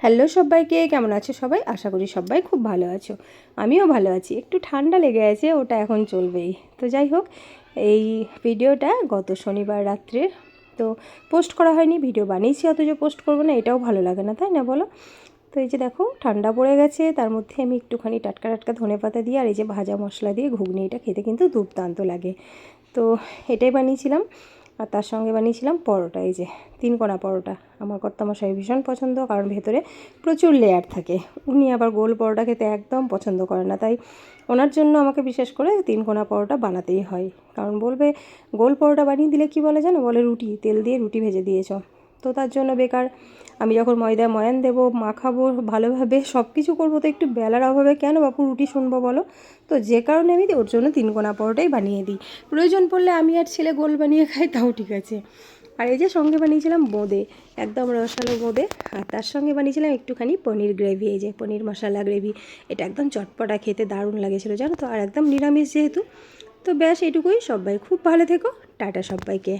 Hello সবাইকে, কেমন আছো সবাই? আশা করি সবাই খুব ভালো আছো। আমিও ভালো আছি। একটু ঠান্ডা লেগে আছে, ওটা এখন চলবেই। তো যাই হোক, এই ভিডিওটা গত শনিবার রাত্রে তো পোস্ট করা হয়নি। ভিডিও বানিয়েছি অথচ পোস্ট করবো না, এটাও ভালো লাগে না, তাই না বলো? তো এই যে দেখো, ঠান্ডা পড়ে গেছে, তার মধ্যে আমি একটুখানি টাটকা টাটকা ধনেপাতা দিয়ে আর এই যে ভাজা মশলা দিয়ে ঘুগনি, এটা খেতে কিন্তু দুর্দান্ত লাগে। তো এটাই বানিয়েছিলাম। আর তার সঙ্গে বানিয়েছিলাম পরোটা, এই যে 3 কোনা পরোটা। আমার কর্তামশাই ভীষণ পছন্দ, কারণ ভেতরে প্রচুর লেয়ার থাকে। উনি আবার গোল পরোটা খেতে একদম পছন্দ করে না, তাই ওনার জন্য আমাকে বিশেষ করে 3 কোনা পরোটা বানাতেই হয়। কারণ বলবে গোল পরোটা বানিয়ে দিলে কি বলে জানো, বলে রুটি তেল দিয়ে রুটি ভেজে দিয়েছ। তো তার জন্য বেকার। আমি যখন ময়দায় ময়ান দেবো, মাখাবো ভালোভাবে, সব কিছু করবো, তো একটু বেলার অভাবে কেন বাপু রুটি শুনবো বলো? তো যে কারণে আমি ওর জন্য 3 কোনা পরোটাই বানিয়ে দিই। প্রয়োজন পড়লে আমি আর ছেলে গোল বানিয়ে খাই, তাও ঠিক আছে। আর এই যে সঙ্গে বানিয়েছিলাম বোঁদে, একদম রসালো বোঁদে। আর তার সঙ্গে বানিয়েছিলাম একটুখানি পনির গ্রেভি, এই যে পনির মশলা গ্রেভি। এটা একদম চটপটা, খেতে দারুণ লাগেছিলো জানো তো, আর একদম নিরামিষ যেহেতু। তো ব্যাস এটুকুই। সবাই খুব ভালো থেকো, টাটা সবাইকে।